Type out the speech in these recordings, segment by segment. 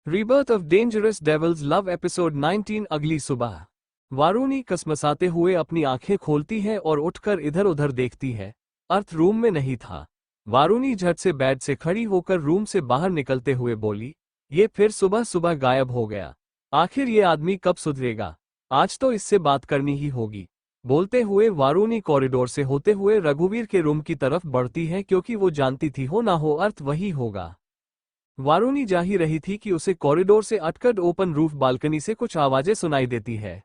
Rebirth of dangerous devils love episode 19। अगली सुबह वारुणी कसमसाते हुए अपनी आंखें खोलती है और उठकर इधर उधर देखती है। अर्थ रूम में नहीं था। वारुणी झट से बेड से खड़ी होकर रूम से बाहर निकलते हुए बोली, ये फिर सुबह सुबह गायब हो गया। आखिर ये आदमी कब सुधरेगा? आज तो इससे बात करनी ही होगी। बोलते हुए वारुणी कॉरिडोर से होते हुए रघुवीर के रूम की तरफ बढ़ती है, क्योंकि वो जानती थी हो ना हो अर्थ वही होगा। वारुणी जा ही रही थी कि उसे कॉरिडोर से अटकट ओपन रूफ बालकनी से कुछ आवाजें सुनाई देती है।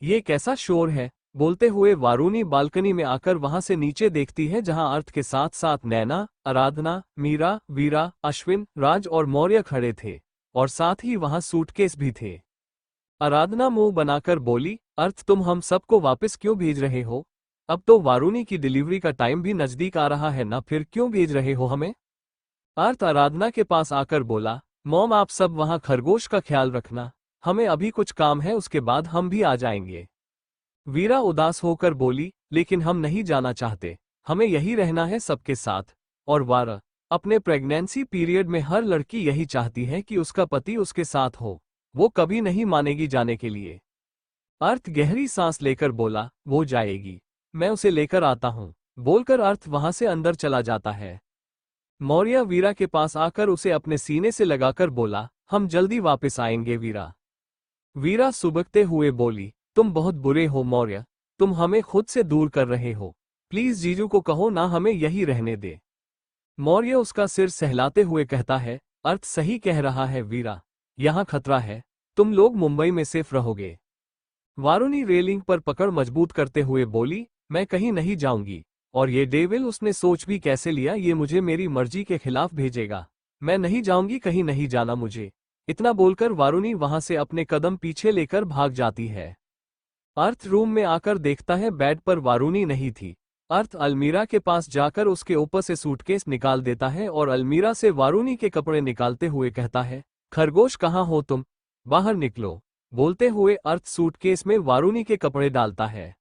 ये कैसा शोर है? बोलते हुए वारुणी बालकनी में आकर वहां से नीचे देखती है, जहां अर्थ के साथ साथ नैना, आराधना, मीरा, वीरा, अश्विन, राज और मौर्य खड़े थे और साथ ही वहां सूटकेस भी थे। आराधना मुंह बनाकर बोली, अर्थ तुम हम सबको वापस क्यों भेज रहे हो? अब तो वारुणी की डिलीवरी का टाइम भी नजदीक आ रहा है ना, फिर क्यों भेज रहे हो हमें? अर्थ आराधना के पास आकर बोला, मॉम आप सब वहां खरगोश का ख्याल रखना, हमें अभी कुछ काम है, उसके बाद हम भी आ जाएंगे। वीरा उदास होकर बोली, लेकिन हम नहीं जाना चाहते, हमें यही रहना है सबके साथ। और वारा, अपने प्रेगनेंसी पीरियड में हर लड़की यही चाहती है कि उसका पति उसके साथ हो, वो कभी नहीं मानेगी जाने के लिए। अर्थ गहरी सांस लेकर बोला, वो जाएगी, मैं उसे लेकर आता हूं। बोलकर अर्थ वहां से अंदर चला जाता है। मौर्य वीरा के पास आकर उसे अपने सीने से लगाकर बोला, हम जल्दी वापस आएंगे वीरा। वीरा सुबकते हुए बोली, तुम बहुत बुरे हो मौर्य, तुम हमें खुद से दूर कर रहे हो, प्लीज जीजू को कहो ना हमें यही रहने दे। मौर्य उसका सिर सहलाते हुए कहता है, अर्थ सही कह रहा है वीरा, यहाँ खतरा है, तुम लोग मुंबई में सेफ रहोगे। वारुणी रेलिंग पर पकड़ मजबूत करते हुए बोली, मैं कहीं नहीं जाऊंगी, और ये डेविल उसने सोच भी कैसे लिया ये मुझे मेरी मर्जी के खिलाफ भेजेगा। मैं नहीं जाऊंगी, कहीं नहीं जाना मुझे। इतना बोलकर वारुणी वहां से अपने कदम पीछे लेकर भाग जाती है। अर्थ रूम में आकर देखता है बेड पर वारुणी नहीं थी। अर्थ अलमीरा के पास जाकर उसके ऊपर से सूटकेस निकाल देता है और अलमीरा से वारुणी के कपड़े निकालते हुए कहता है, खरगोश कहाँ हो तुम, बाहर निकलो। बोलते हुए अर्थ सूटकेस में वारुणी के कपड़े डालता है।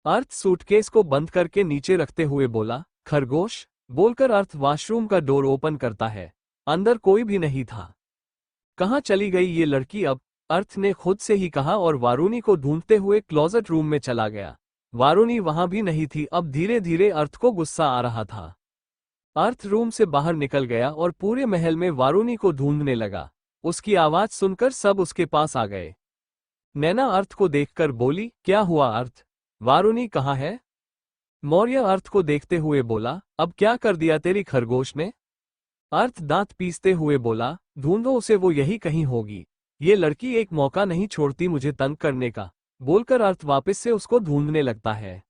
अर्थ सूटकेस को बंद करके नीचे रखते हुए बोला, खरगोश। बोलकर अर्थ वॉशरूम का डोर ओपन करता है। अंदर कोई भी नहीं था। कहाँ चली गई ये लड़की अब? अर्थ ने खुद से ही कहा और वारुणी को ढूंढते हुए क्लोजेट रूम में चला गया। वारुणी वहां भी नहीं थी। अब धीरे धीरे अर्थ को गुस्सा आ रहा था। अर्थ रूम से बाहर निकल गया और पूरे महल में वारुणी को ढूंढने लगा। उसकी आवाज सुनकर सब उसके पास आ गए। नैना अर्थ को देखकर बोली, क्या हुआ अर्थ, वारुणी कहाँ है? मौर्य अर्थ को देखते हुए बोला, अब क्या कर दिया तेरी खरगोश ने? अर्थ दांत पीसते हुए बोला, ढूंढो उसे, वो यही कहीं होगी। ये लड़की एक मौका नहीं छोड़ती मुझे तंग करने का। बोलकर अर्थ वापस से उसको ढूंढने लगता है।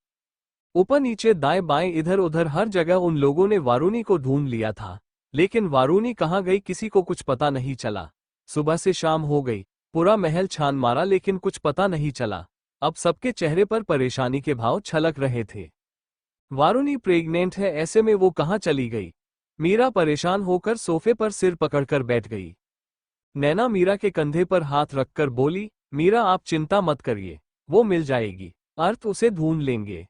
ऊपर नीचे दाएं बाएं इधर उधर हर जगह उन लोगों ने वारुणी को ढूंढ लिया था, लेकिन वारुणी कहाँ गई किसी को कुछ पता नहीं चला। सुबह से शाम हो गई, पूरा महल छान मारा लेकिन कुछ पता नहीं चला। अब सबके चेहरे पर परेशानी के भाव छलक रहे थे। वारुणी प्रेग्नेंट है, ऐसे में वो कहाँ चली गई? मीरा परेशान होकर सोफे पर सिर पकड़कर बैठ गई। नैना मीरा के कंधे पर हाथ रखकर बोली, मीरा आप चिंता मत करिए, वो मिल जाएगी, अर्थ उसे ढूंढ लेंगे।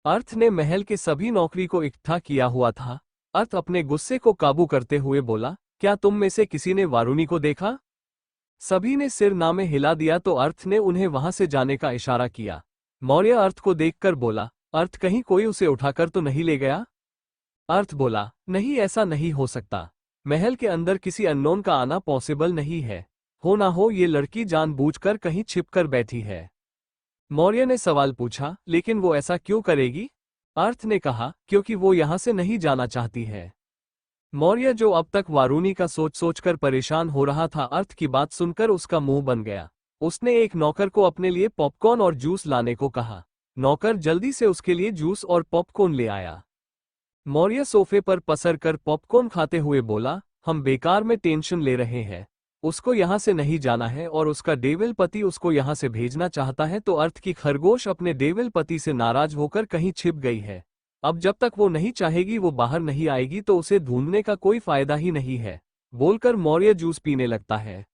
अर्थ ने महल के सभी नौकरी को इकट्ठा किया हुआ था। अर्थ अपने गुस्से को काबू करते हुए बोला, क्या तुम में से किसी ने वारुणी को देखा? सभी ने सिर ना में हिला दिया तो अर्थ ने उन्हें वहां से जाने का इशारा किया। मौर्य अर्थ को देखकर बोला, अर्थ कहीं कोई उसे उठाकर तो नहीं ले गया? अर्थ बोला, नहीं ऐसा नहीं हो सकता, महल के अंदर किसी अननोन का आना पॉसिबल नहीं है, हो ना हो ये लड़की जानबूझकर कहीं छिपकर बैठी है। मौर्य ने सवाल पूछा, लेकिन वो ऐसा क्यों करेगी? अर्थ ने कहा, क्योंकि वो यहां से नहीं जाना चाहती है। मौर्य जो अब तक वारुणी का सोच सोचकर परेशान हो रहा था, अर्थ की बात सुनकर उसका मुंह बन गया। उसने एक नौकर को अपने लिए पॉपकॉर्न और जूस लाने को कहा। नौकर जल्दी से उसके लिए जूस और पॉपकॉर्न ले आया। मौर्य सोफे पर पसर कर पॉपकॉर्न खाते हुए बोला, हम बेकार में टेंशन ले रहे हैं, उसको यहाँ से नहीं जाना है और उसका डेविल पति उसको यहाँ से भेजना चाहता है। तो अर्थ की खरगोश अपने डेविल पति से नाराज होकर कहीं छिप गई है। अब जब तक वो नहीं चाहेगी वो बाहर नहीं आएगी, तो उसे ढूंढने का कोई फायदा ही नहीं है। बोलकर मौर्य जूस पीने लगता है।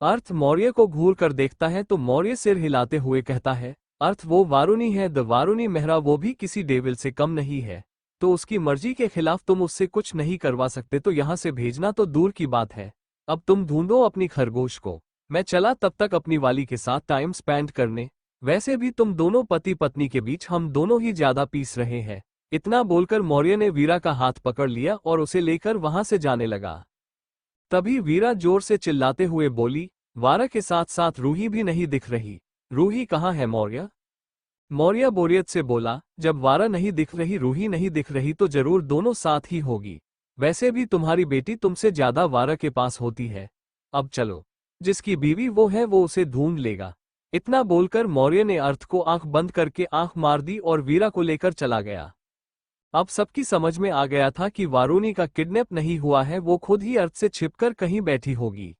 अर्थ मौर्य को घूर कर देखता है तो मौर्य सिर हिलाते हुए कहता है, अर्थ वो वारुणी है, द वारुणी मेहरा, वो भी किसी डेविल से कम नहीं है, तो उसकी मर्जी के खिलाफ तुम उससे कुछ नहीं करवा सकते, तो यहाँ से भेजना तो दूर की बात है। अब तुम ढूंढो अपनी खरगोश को, मैं चला तब तक अपनी वाली के साथ टाइम स्पेंड करने। वैसे भी तुम दोनों पति पत्नी के बीच हम दोनों ही ज्यादा पीस रहे हैं। इतना बोलकर मौर्य ने वीरा का हाथ पकड़ लिया और उसे लेकर वहां से जाने लगा। तभी वीरा जोर से चिल्लाते हुए बोली, वारा के साथ साथ रूही भी नहीं दिख रही। रूही कहाँ है मौर्य? मौर्य बोरियत से बोला, जब वारा नहीं दिख रही, रूही नहीं दिख रही तो जरूर दोनों साथ ही होगी। वैसे भी तुम्हारी बेटी तुमसे ज्यादा वारा के पास होती है। अब चलो, जिसकी बीवी वो है वो उसे ढूंढ लेगा। इतना बोलकर मौर्य ने अर्थ को आंख बंद करके आंख मार दी और वीरा को लेकर चला गया। अब सबकी समझ में आ गया था कि वारुणी का किडनैप नहीं हुआ है, वो खुद ही अर्थ से छिपकर कहीं बैठी होगी।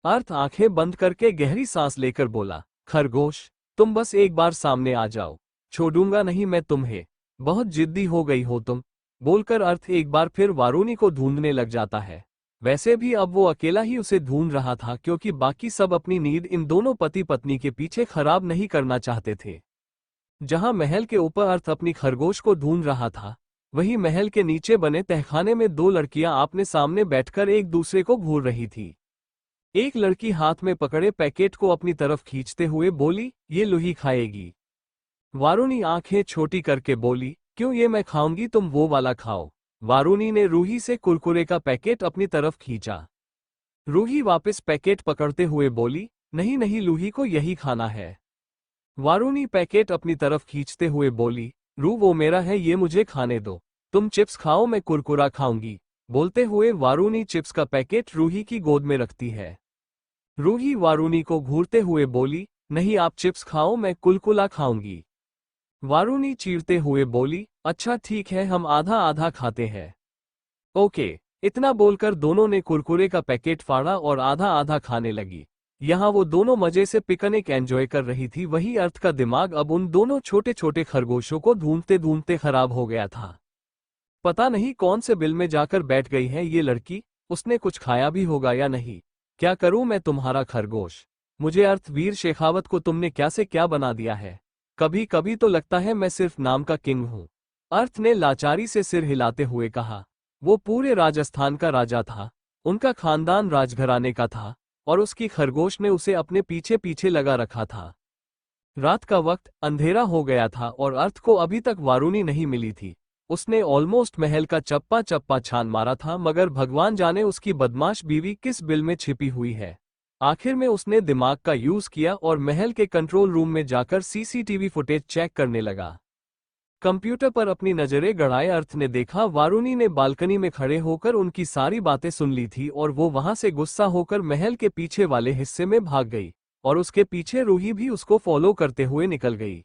अर्थ आंखें बंद करके गहरी सांस लेकर बोला, खरगोश, तुम बस एक बार सामने आ जाओ, छोड़ूंगा नहीं मैं तुम्हें। बहुत जिद्दी हो गई हो तुम। बोलकर अर्थ एक बार फिर वारुणी को ढूंढने लग जाता है। वैसे भी अब वो अकेला ही उसे ढूंढ रहा था, क्योंकि बाकी सब अपनी नींद इन दोनों पति पत्नी के पीछे खराब नहीं करना चाहते थे। जहां महल के ऊपर अर्थ अपनी खरगोश को ढूंढ रहा था, वहीं महल के नीचे बने तहखाने में दो लड़कियां आपने सामने बैठकर एक दूसरे को घूर रही थी। एक लड़की हाथ में पकड़े पैकेट को अपनी तरफ खींचते हुए बोली, ये लूही खाएगी। वारुणी आंखें छोटी करके बोली, क्यों, ये मैं खाऊंगी, तुम वो वाला खाओ। वारुणी ने रूही से कुरकुरे का पैकेट अपनी तरफ खींचा। रूही वापस पैकेट पकड़ते हुए बोली, नहीं नहीं, लूही को यही खाना है। वारुणी पैकेट अपनी तरफ खींचते हुए बोली, रू वो मेरा है, ये मुझे खाने दो। तुम चिप्स खाओ, मैं कुरकुरा खाऊंगी। बोलते हुए वारुणी चिप्स का पैकेट रूही की गोद में रखती है। रूही वारुणी को घूरते हुए बोली, नहीं आप चिप्स खाओ, मैं कुलकुला खाऊंगी। वारुणी चीरते हुए बोली, अच्छा ठीक है, हम आधा आधा खाते हैं। ओके। इतना बोलकर दोनों ने कुरकुरे का पैकेट फाड़ा और आधा आधा खाने लगी। यहाँ वो दोनों मजे से पिकनिक एंजॉय कर रही थी, वही अर्थ का दिमाग अब उन दोनों छोटे छोटे खरगोशों को ढूंढते ढूंढते खराब हो गया था। पता नहीं कौन से बिल में जाकर बैठ गई है ये लड़की, उसने कुछ खाया भी होगा या नहीं। क्या करूं मैं तुम्हारा खरगोश? मुझे अर्थ वीर शेखावत को तुमने क्या से क्या बना दिया है। कभी कभी तो लगता है मैं सिर्फ नाम का किंग हूं। अर्थ ने लाचारी से सिर हिलाते हुए कहा। वो पूरे राजस्थान का राजा था, उनका खानदान राजघराने का था, और उसकी खरगोश ने उसे अपने पीछे पीछे लगा रखा था। रात का वक्त अंधेरा हो गया था और अर्थ को अभी तक वारुणी नहीं मिली थी। उसने ऑलमोस्ट महल का चप्पा चप्पा छान मारा था, मगर भगवान जाने उसकी बदमाश बीवी किस बिल में छिपी हुई है। आखिर में उसने दिमाग का यूज किया और महल के कंट्रोल रूम में जाकर सीसीटीवी फुटेज चेक करने लगा। कंप्यूटर पर अपनी नजरें गड़ाए अर्थ ने देखा वारुणी ने बालकनी में खड़े होकर उनकी सारी बातें सुन ली थी और वो वहां से गुस्सा होकर महल के पीछे वाले हिस्से में भाग गई, और उसके पीछे रूही भी उसको फॉलो करते हुए निकल गई।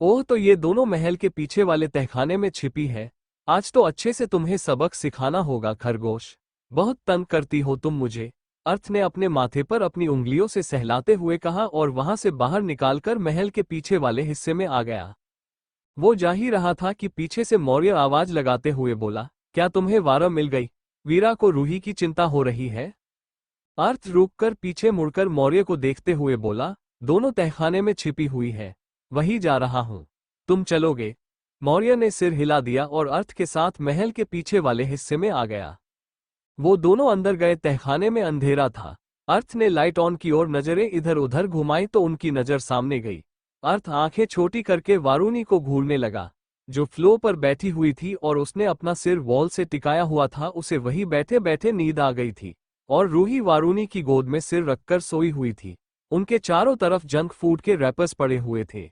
ओह, तो ये दोनों महल के पीछे वाले तहखाने में छिपी है। आज तो अच्छे से तुम्हें सबक सिखाना होगा खरगोश, बहुत तंग करती हो तुम मुझे। अर्थ ने अपने माथे पर अपनी उंगलियों से सहलाते हुए कहा और वहां से बाहर निकालकर महल के पीछे वाले हिस्से में आ गया। वो जा ही रहा था कि पीछे से मौर्य आवाज लगाते हुए बोला, क्या तुम्हें वारा मिल गई? वीरा को रूही की चिंता हो रही है? अर्थ रुककर पीछे मुड़कर मौर्य को देखते हुए बोला, दोनों तहखाने में छिपी हुई है, वही जा रहा हूं। तुम चलोगे? मौर्य ने सिर हिला दिया और अर्थ के साथ महल के पीछे वाले हिस्से में आ गया। वो दोनों अंदर गए। तहखाने में अंधेरा था। अर्थ ने लाइट ऑन की और नजरें इधर उधर घुमाई तो उनकी नजर सामने गई। अर्थ आंखें छोटी करके वारुणी को घूरने लगा, जो फ्लो पर बैठी हुई थी, और उसने अपना सिर वॉल से टिकाया हुआ था। उसे वही बैठे बैठे नींद आ गई थी, और रूही वारुणी की गोद में सिर रखकर सोई हुई थी। उनके चारों तरफ जंक फूड के रैपर्स पड़े हुए थे।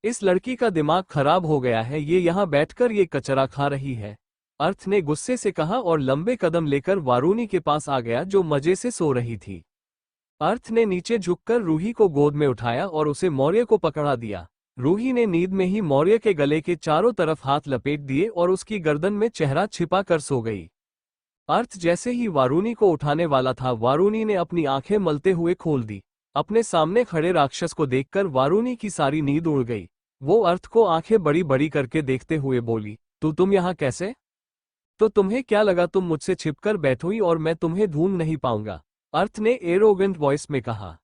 इस लड़की का दिमाग खराब हो गया है, ये यहाँ बैठकर ये कचरा खा रही है, अर्थ ने गुस्से से कहा और लंबे कदम लेकर वारुणी के पास आ गया, जो मजे से सो रही थी। अर्थ ने नीचे झुककर रूही को गोद में उठाया और उसे मौर्य को पकड़ा दिया। रूही ने नींद में ही मौर्य के गले के चारों तरफ हाथ लपेट दिए और उसकी गर्दन में चेहरा छिपा कर सो गई। अर्थ जैसे ही वारुणी को उठाने वाला था, वारुणी ने अपनी आंखें मलते हुए खोल दी। अपने सामने खड़े राक्षस को देखकर वारुणी की सारी नींद उड़ गई। वो अर्थ को आंखें बड़ी बड़ी करके देखते हुए बोली, तुम यहाँ कैसे? तो तुम्हें क्या लगा तुम मुझसे छिपकर बैठोगी और मैं तुम्हें ढूंढ नहीं पाऊंगा? अर्थ ने एरोगेंट वॉइस में कहा।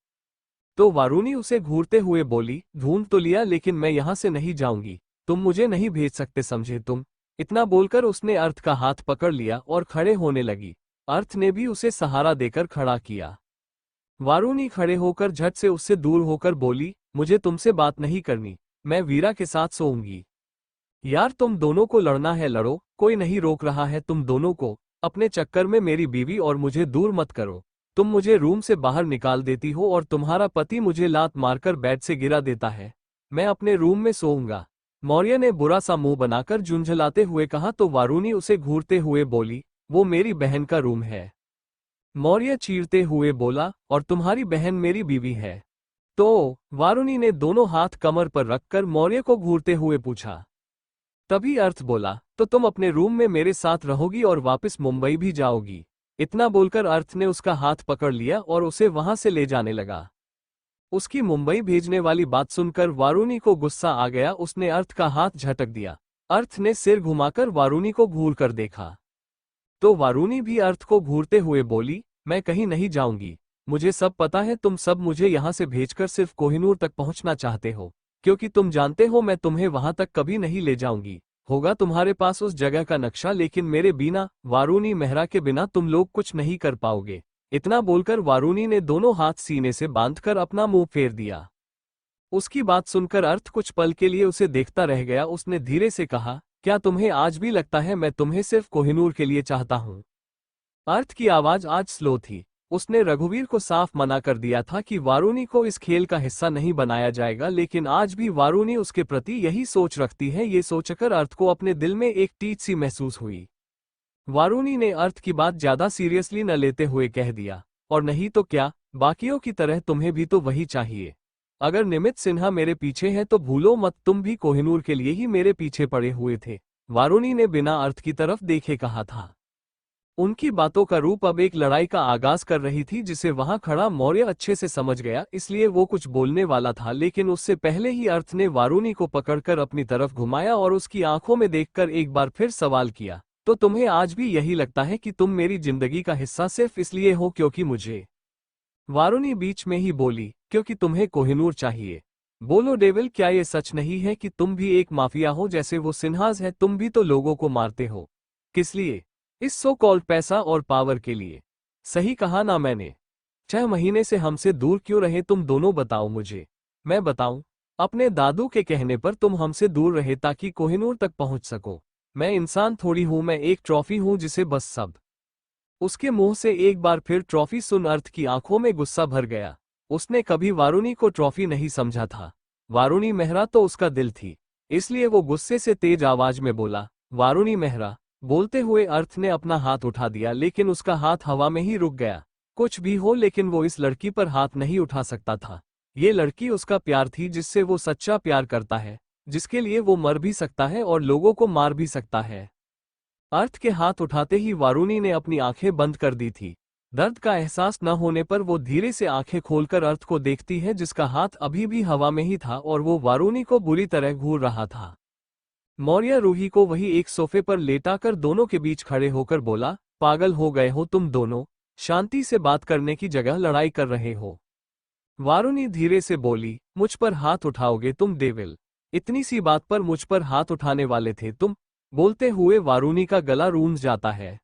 तो वारुणी उसे घूरते हुए बोली, ढूंढ तो लिया, लेकिन मैं यहां से नहीं जाऊंगी। तुम मुझे नहीं भेज सकते, समझे तुम? इतना बोलकर उसने अर्थ का हाथ पकड़ लिया और खड़े होने लगी। अर्थ ने भी उसे सहारा देकर खड़ा किया। वारुणी खड़े होकर झट से उससे दूर होकर बोली, मुझे तुमसे बात नहीं करनी, मैं वीरा के साथ सोऊंगी। यार तुम दोनों को लड़ना है लड़ो, कोई नहीं रोक रहा है तुम दोनों को। अपने चक्कर में मेरी बीवी और मुझे दूर मत करो। तुम मुझे रूम से बाहर निकाल देती हो और तुम्हारा पति मुझे लात मारकर बेड से गिरा देता है। मैं अपने रूम में सोऊंगा। मौर्य ने बुरा सा मुंह बनाकर झुंझलाते हुए कहा तो वारुणी उसे घूरते हुए बोली, वो मेरी बहन का रूम है। मौर्य चीरते हुए बोला, और तुम्हारी बहन मेरी बीवी है। तो वारुणी ने दोनों हाथ कमर पर रखकर मौर्य को घूरते हुए पूछा। तभी अर्थ बोला, तो तुम अपने रूम में मेरे साथ रहोगी और वापस मुंबई भी जाओगी। इतना बोलकर अर्थ ने उसका हाथ पकड़ लिया और उसे वहां से ले जाने लगा। उसकी मुंबई भेजने वाली बात सुनकर वारुणी को गुस्सा आ गया। उसने अर्थ का हाथ झटक दिया। अर्थ ने सिर घुमाकर वारुणी को घूर कर देखा तो वारुणी भी अर्थ को घूरते हुए बोली, मैं कहीं नहीं जाऊंगी। मुझे सब पता है, तुम सब मुझे यहां से भेजकर सिर्फ कोहिनूर तक पहुंचना चाहते हो, क्योंकि तुम जानते हो मैं तुम्हें वहां तक कभी नहीं ले जाऊंगी। होगा तुम्हारे पास उस जगह का नक्शा, लेकिन मेरे बिना, वारुणी मेहरा के बिना तुम लोग कुछ नहीं कर पाओगे। इतना बोलकर वारुणी ने दोनों हाथ सीने से बांधकर अपना मुंह फेर दिया। उसकी बात सुनकर अर्थ कुछ पल के लिए उसे देखता रह गया। उसने धीरे से कहा, क्या तुम्हें आज भी लगता है मैं तुम्हें सिर्फ कोहिनूर के लिए चाहता हूं? अर्थ की आवाज आज स्लो थी। उसने रघुवीर को साफ मना कर दिया था कि वारुणी को इस खेल का हिस्सा नहीं बनाया जाएगा, लेकिन आज भी वारुणी उसके प्रति यही सोच रखती है। ये सोचकर अर्थ को अपने दिल में एक टीच सी महसूस हुई। वारुणी ने अर्थ की बात ज्यादा सीरियसली न लेते हुए कह दिया, और नहीं तो क्या, बाकियों की तरह तुम्हें भी तो वही चाहिए। अगर निमित सिन्हा मेरे पीछे है तो भूलो मत, तुम भी कोहिनूर के लिए ही मेरे पीछे पड़े हुए थे। वारुणी ने बिना अर्थ की तरफ देखे कहा था। उनकी बातों का रूप अब एक लड़ाई का आगाज कर रही थी, जिसे वहां खड़ा मौर्य अच्छे से समझ गया। इसलिए वो कुछ बोलने वाला था, लेकिन उससे पहले ही अर्थ ने वारुणी को पकड़कर अपनी तरफ घुमाया और उसकी आंखों में देखकर एक बार फिर सवाल किया, तो तुम्हें आज भी यही लगता है कि तुम मेरी जिंदगी का हिस्सा सिर्फ इसलिए हो क्योंकि मुझे? वारुणी बीच में ही बोली, क्योंकि तुम्हें कोहिनूर चाहिए। बोलो डेविल, क्या ये सच नहीं है कि तुम भी एक माफिया हो जैसे वो सिन्हाज है? तुम भी तो लोगों को मारते हो। किस लिए? इस सो कॉल्ड पैसा और पावर के लिए। सही कहा ना मैंने? 6 महीने से हमसे दूर क्यों रहे तुम दोनों, बताओ मुझे। मैं बताऊं? अपने दादू के कहने पर तुम हमसे दूर रहे ताकि कोहिनूर तक पहुंच सको। मैं इंसान थोड़ी हूं, मैं एक ट्रॉफी हूं जिसे बस सब। उसके मुंह से एक बार फिर ट्रॉफी सुन अर्थ की आंखों में गुस्सा भर गया। उसने कभी वारुणी को ट्रॉफी नहीं समझा था। वारुणी मेहरा तो उसका दिल थी। इसलिए वो गुस्से से तेज आवाज में बोला, वारुणी मेहरा। बोलते हुए अर्थ ने अपना हाथ उठा दिया, लेकिन उसका हाथ हवा में ही रुक गया। कुछ भी हो, लेकिन वो इस लड़की पर हाथ नहीं उठा सकता था। ये लड़की उसका प्यार थी, जिससे वो सच्चा प्यार करता है, जिसके लिए वो मर भी सकता है और लोगों को मार भी सकता है। अर्थ के हाथ उठाते ही वारुणी ने अपनी आंखें बंद कर दी थी। दर्द का एहसास न होने पर वो धीरे से आंखें खोलकर अर्थ को देखती है, जिसका हाथ अभी भी हवा में ही था और वो वारुणी को बुरी तरह घूर रहा था। मौर्य रूही को वही एक सोफे पर लेटाकर दोनों के बीच खड़े होकर बोला, पागल हो गए हो तुम दोनों? शांति से बात करने की जगह लड़ाई कर रहे हो। वारुणी धीरे से बोली, मुझ पर हाथ उठाओगे तुम डेविल? इतनी सी बात पर मुझ पर हाथ उठाने वाले थे तुम? बोलते हुए वारुणी का गला रूंध जाता है।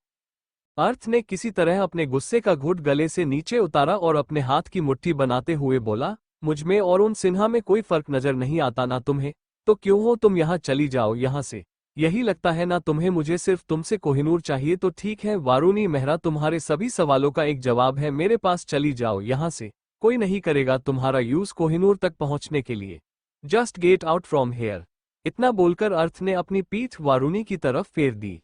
अर्थ ने किसी तरह अपने गुस्से का घुट गले से नीचे उतारा और अपने हाथ की मुट्ठी बनाते हुए बोला, मुझ में और उन सिन्हा में कोई फर्क नजर नहीं आता ना तुम्हें? तो क्यों हो तुम यहाँ, चली जाओ यहाँ से। यही लगता है ना तुम्हें मुझे सिर्फ तुमसे कोहिनूर चाहिए? तो ठीक है वारुणी मेहरा, तुम्हारे सभी सवालों का एक जवाब है मेरे पास, चली जाओ यहाँ से। कोई नहीं करेगा तुम्हारा यूज कोहिनूर तक पहुंचने के लिए। Just get out from here. इतना बोलकर अर्थ ने अपनी पीठ वारुणी की तरफ फेर दी।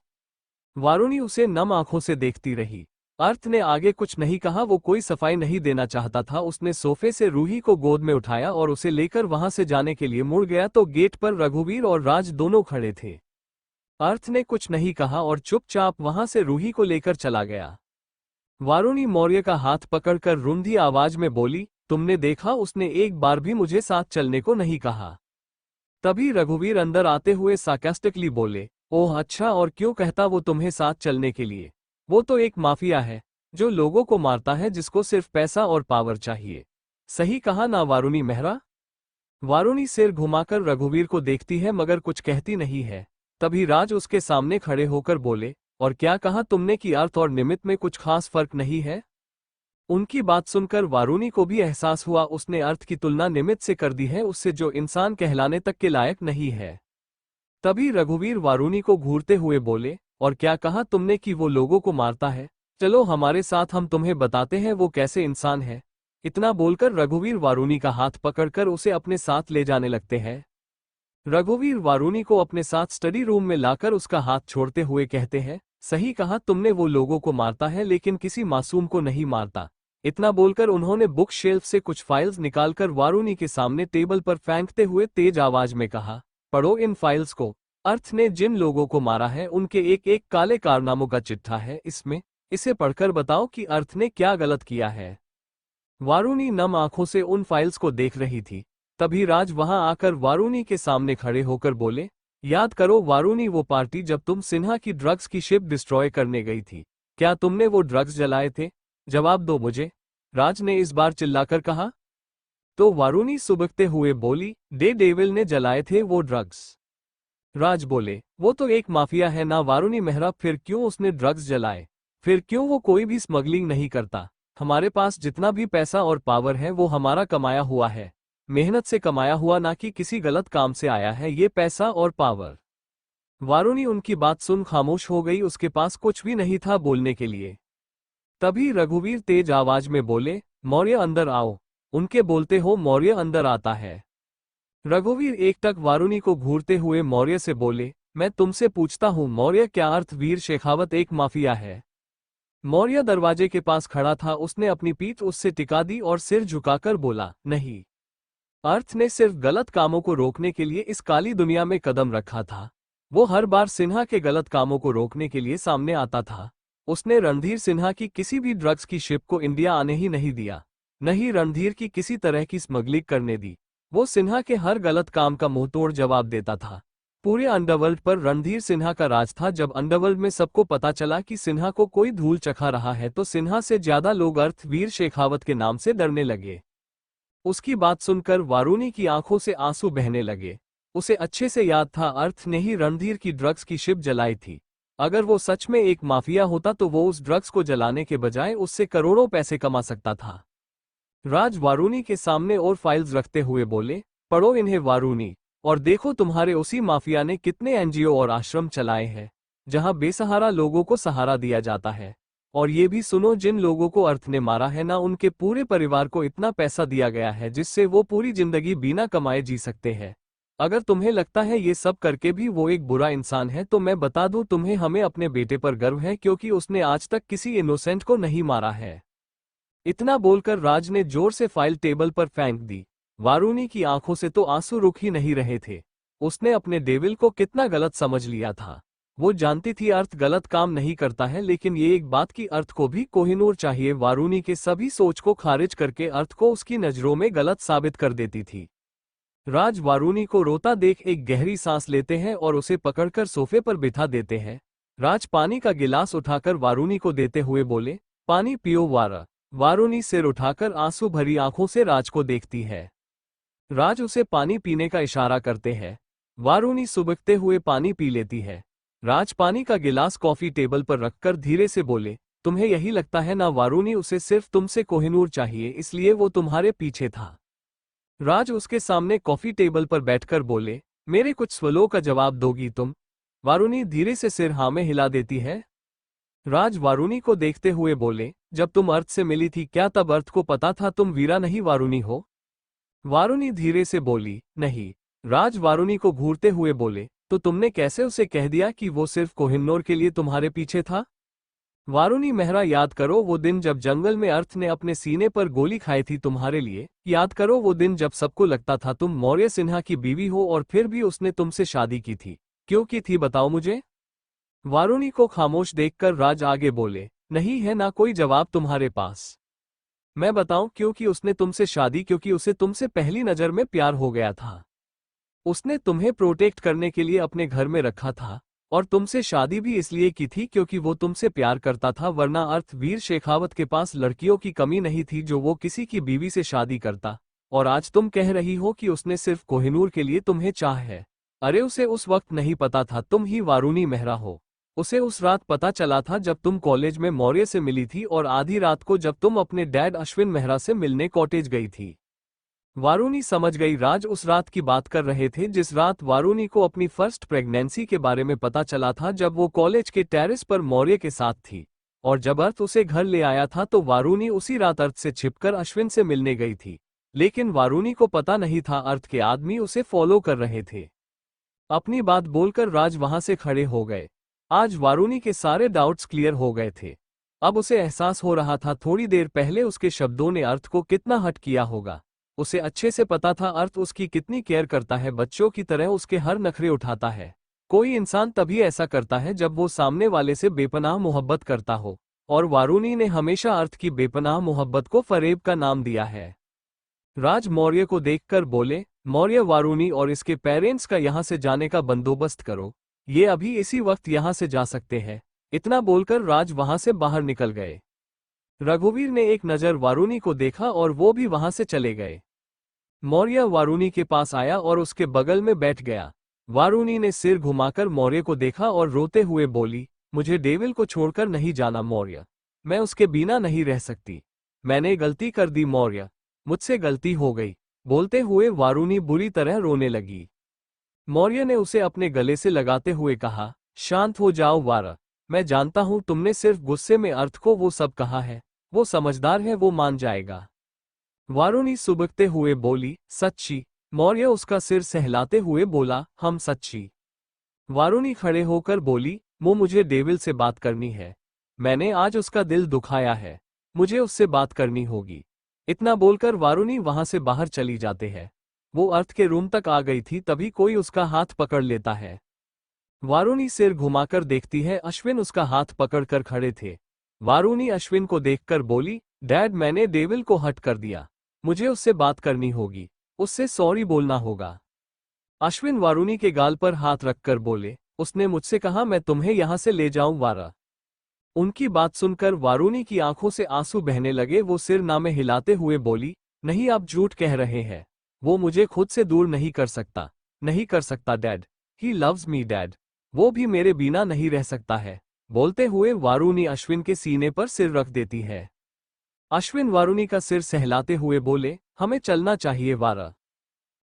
वारुणी उसे नम आंखों से देखती रही। अर्थ ने आगे कुछ नहीं कहा, वो कोई सफाई नहीं देना चाहता था। उसने सोफे से रूही को गोद में उठाया और उसे लेकर वहां से जाने के लिए मुड़ गया तो गेट पर रघुवीर और राज दोनों खड़े थे। अर्थ ने कुछ नहीं कहा और चुपचाप वहां से रूही को लेकर चला गया। वारुणी मौर्य का हाथ पकड़कर रुंधी आवाज में बोली, तुमने देखा, उसने एक बार भी मुझे साथ चलने को नहीं कहा। तभी रघुवीर अंदर आते हुए सार्कास्टिकली बोले, ओह अच्छा, और क्यों कहता वो तुम्हें साथ चलने के लिए? वो तो एक माफिया है जो लोगों को मारता है, जिसको सिर्फ पैसा और पावर चाहिए। सही कहा ना वारुणी मेहरा? वारुणी सिर घुमाकर रघुवीर को देखती है मगर कुछ कहती नहीं है। तभी राज उसके सामने खड़े होकर बोले, और क्या कहा तुमने कि अर्थ और निमित्त में कुछ खास फर्क नहीं है? उनकी बात सुनकर वारुणी को भी एहसास हुआ उसने अर्थ की तुलना निमित्त से कर दी है, उससे जो इंसान कहलाने तक के लायक नहीं है। तभी रघुवीर वारुणी को घूरते हुए बोले, और क्या कहा तुमने कि वो लोगों को मारता है? चलो हमारे साथ, हम तुम्हें बताते हैं वो कैसे इंसान है। इतना बोलकर रघुवीर वारुणी का हाथ पकड़कर उसे अपने साथ ले जाने लगते हैं। रघुवीर वारुणी को अपने साथ स्टडी रूम में लाकर उसका हाथ छोड़ते हुए कहते हैं, सही कहा तुमने, वो लोगों को मारता है लेकिन किसी मासूम को नहीं मारता। इतना बोलकर उन्होंने बुक शेल्फ से कुछ फाइल्स निकालकर वारुणी के सामने टेबल पर फेंकते हुए तेज आवाज में कहा, पढ़ो इन फाइल्स को। अर्थ ने जिन लोगों को मारा है उनके एक एक काले कारनामों का चिट्ठा है इसमें, इसे पढ़कर बताओ कि अर्थ ने क्या गलत किया है। वारुणी नम आंखों से उन फाइल्स को देख रही थी। तभी राज वहां आकर वारुणी के सामने खड़े होकर बोले, याद करो वारुणी, वो पार्टी जब तुम सिन्हा की ड्रग्स की शिप डिस्ट्रॉय करने गई थी, क्या तुमने वो ड्रग्स जलाए थे? जवाब दो मुझे, राज ने इस बार चिल्लाकर कहा। तो वारुणी सुबकते हुए बोली, डे डेविल ने जलाए थे वो ड्रग्स। राज बोले, वो तो एक माफिया है ना वारुणी मेहरा, फिर क्यों उसने ड्रग्स जलाए? फिर क्यों वो कोई भी स्मगलिंग नहीं करता? हमारे पास जितना भी पैसा और पावर है वो हमारा कमाया हुआ है, मेहनत से कमाया हुआ, ना कि किसी गलत काम से आया है ये पैसा और पावर। वारुणी उनकी बात सुन खामोश हो गई, उसके पास कुछ भी नहीं था बोलने के लिए। तभी रघुवीर तेज आवाज में बोले, मौर्य अंदर आओ। उनके बोलते हो मौर्य अंदर आता है। रघुवीर एकटक वारुणी को घूरते हुए मौर्य से बोले, मैं तुमसे पूछता हूं मौर्य, क्या अर्थ वीर शेखावत एक माफिया है? मौर्य दरवाजे के पास खड़ा था, उसने अपनी पीठ उससे टिका दी और सिर झुकाकर बोला, नहीं। अर्थ ने सिर्फ गलत कामों को रोकने के लिए इस काली दुनिया में कदम रखा था। वो हर बार सिन्हा के गलत कामों को रोकने के लिए सामने आता था। उसने रणधीर सिन्हा की किसी भी ड्रग्स की शिप को इंडिया आने ही नहीं दिया, नहीं रणधीर की किसी तरह की स्मगलिंग करने दी। वो सिन्हा के हर गलत काम का मुंहतोड़ जवाब देता था। पूरे अंडरवर्ल्ड पर रणधीर सिन्हा का राज था। जब अंडरवर्ल्ड में सबको पता चला कि सिन्हा को कोई धूल चखा रहा है तो सिन्हा से ज्यादा लोग अर्थ वीर शेखावत के नाम से डरने लगे। उसकी बात सुनकर वारुणी की आंखों से आंसू बहने लगे। उसे अच्छे से याद था अर्थ ने ही रणधीर की ड्रग्स की शिप जलाई थी। अगर वो सच में एक माफिया होता तो वो उस ड्रग्स को जलाने के बजाय उससे करोड़ों पैसे कमा सकता था। राज वारुणी के सामने और फाइल्स रखते हुए बोले, पढ़ो इन्हें वारुणी, और देखो तुम्हारे उसी माफिया ने कितने एनजीओ और आश्रम चलाए हैं जहां बेसहारा लोगों को सहारा दिया जाता है। और ये भी सुनो, जिन लोगों को अर्थ ने मारा है ना, उनके पूरे परिवार को इतना पैसा दिया गया है जिससे वो पूरी जिंदगी बिना कमाए जी सकते हैं। अगर तुम्हें लगता है ये सब करके भी वो एक बुरा इंसान है तो मैं बता दूं तुम्हें, हमें अपने बेटे पर गर्व है क्योंकि उसने आज तक किसी इनोसेंट को नहीं मारा है। इतना बोलकर राज ने जोर से फाइल टेबल पर फेंक दी। वारुणी की आंखों से तो आंसू रुक ही नहीं रहे थे। उसने अपने डेविल को कितना गलत समझ लिया था। वो जानती थी अर्थ गलत काम नहीं करता है, लेकिन ये एक बात की अर्थ को भी कोहिनूर चाहिए वारुणी के सभी सोच को खारिज करके अर्थ को उसकी नजरों में गलत साबित कर देती थी। राज वारुणी को रोता देख एक गहरी सांस लेते हैं और उसे पकड़कर सोफे पर बिठा देते हैं। राज पानी का गिलास उठाकर वारुणी को देते हुए बोले, पानी पियो वारा। वारुणी सिर उठाकर आंसू भरी आंखों से राज को देखती है। राज उसे पानी पीने का इशारा करते हैं। वारुणी सुबकते हुए पानी पी लेती है। राज पानी का गिलास कॉफी टेबल पर रखकर धीरे से बोले, तुम्हें यही लगता है ना वारुणी, उसे सिर्फ तुमसे कोहिनूर चाहिए इसलिए वो तुम्हारे पीछे था। राज उसके सामने कॉफी टेबल पर बैठकर बोले, मेरे कुछ सवालों का जवाब दोगी तुम? वारुणी धीरे से सिर हाँ में हिला देती है। राज वारुणी को देखते हुए बोले, जब तुम अर्थ से मिली थी क्या तब अर्थ को पता था तुम वीरा नहीं वारुणी हो? वारुणी धीरे से बोली, नहीं। राज वारुणी को घूरते हुए बोले, तो तुमने कैसे उसे कह दिया कि वो सिर्फ कोहिनूर के लिए तुम्हारे पीछे था? वारुणी मेहरा, याद करो वो दिन जब जंगल में अर्थ ने अपने सीने पर गोली खाई थी तुम्हारे लिए। याद करो वो दिन जब सबको लगता था तुम मौर्य सिन्हा की बीवी हो और फिर भी उसने तुमसे शादी की थी। क्यों की थी बताओ मुझे? वारुणी को खामोश देखकर राज आगे बोले, नहीं है ना कोई जवाब तुम्हारे पास? मैं बताऊं क्योंकि उसने तुमसे शादी, क्योंकि उसे तुमसे पहली नजर में प्यार हो गया था। उसने तुम्हें प्रोटेक्ट करने के लिए अपने घर में रखा था और तुमसे शादी भी इसलिए की थी क्योंकि वो तुमसे प्यार करता था, वरना अर्थ वीर शेखावत के पास लड़कियों की कमी नहीं थी जो वो किसी की बीवी से शादी करता। और आज तुम कह रही हो कि उसने सिर्फ कोहिनूर के लिए तुम्हें चाह है। अरे उसे उस वक्त नहीं पता था तुम ही वारुणी मेहरा हो। उसे उस रात पता चला था जब तुम कॉलेज में मौर्य से मिली थी और आधी रात को जब तुम अपने डैड अश्विन मेहरा से मिलने कॉटेज गई थी। वारुणी समझ गई राज उस रात की बात कर रहे थे जिस रात वारुणी को अपनी फर्स्ट प्रेगनेंसी के बारे में पता चला था, जब वो कॉलेज के टेरेस पर मौर्य के साथ थी। और जब अर्थ उसे घर ले आया था तो वारुणी उसी रात अर्थ से छिपकर अश्विन से मिलने गई थी। लेकिन वारुणी को पता नहीं था अर्थ के आदमी उसे फॉलो कर रहे थे। अपनी बात बोलकर राज वहां से खड़े हो गए। आज वारुणी के सारे डाउट्स क्लियर हो गए थे। अब उसे एहसास हो रहा था थोड़ी देर पहले उसके शब्दों ने अर्थ को कितना हर्ट किया होगा। उसे अच्छे से पता था अर्थ उसकी कितनी केयर करता है, बच्चों की तरह उसके हर नखरे उठाता है। कोई इंसान तभी ऐसा करता है जब वो सामने वाले से बेपनाह मोहब्बत करता हो, और वारुणी ने हमेशा अर्थ की बेपनाह मोहब्बत को फरेब का नाम दिया है। राज मौर्य को देखकर बोले, मौर्य, वारुणी और इसके पेरेंट्स का यहाँ से जाने का बंदोबस्त करो। ये अभी इसी वक्त यहाँ से जा सकते हैं। इतना बोलकर राज वहां से बाहर निकल गए। रघुवीर ने एक नज़र वारुणी को देखा और वो भी वहां से चले गए। मौर्य वारुणी के पास आया और उसके बगल में बैठ गया। वारुणी ने सिर घुमाकर मौर्य को देखा और रोते हुए बोली, मुझे डेविल को छोड़कर नहीं जाना मौर्य। मैं उसके बिना नहीं रह सकती। मैंने गलती कर दी मौर्य, मुझसे गलती हो गई। बोलते हुए वारुणी बुरी तरह रोने लगी। मौर्य ने उसे अपने गले से लगाते हुए कहा, शांत हो जाओ वारा। मैं जानता हूं तुमने सिर्फ गुस्से में अर्थ को वो सब कहा है। वो समझदार है, वो मान जाएगा। वारुणी सुबकते हुए बोली, सच्ची? मौर्य उसका सिर सहलाते हुए बोला, हम सच्ची। वारुणी खड़े होकर बोली, वो मुझे डेविल से बात करनी है। मैंने आज उसका दिल दुखाया है। मुझे उससे बात करनी होगी। इतना बोलकर वारुणी वहां से बाहर चली जाते हैं। वो अर्थ के रूम तक आ गई थी तभी कोई उसका हाथ पकड़ लेता है। वारुणी सिर घुमाकर देखती है, अश्विन उसका हाथ पकड़कर खड़े थे। वारुणी अश्विन को देखकर बोली, डैड, मैंने डेविल को हट कर दिया। मुझे उससे बात करनी होगी। उससे सॉरी बोलना होगा। अश्विन वारुणी के गाल पर हाथ रखकर बोले, उसने मुझसे कहा मैं तुम्हें यहां से ले जाऊं वारा। उनकी बात सुनकर वारुणी की आंखों से आंसू बहने लगे। वो सिर नामे हिलाते हुए बोली, नहीं, आप झूठ कह रहे हैं। वो मुझे खुद से दूर नहीं कर सकता। नहीं कर सकता dad. He loves me dad. वो भी मेरे बिना नहीं रह सकता है। बोलते हुए वारुणी अश्विन के सीने पर सिर रख देती है। अश्विन वारुणी का सिर सहलाते हुए बोले, हमें चलना चाहिए वारा।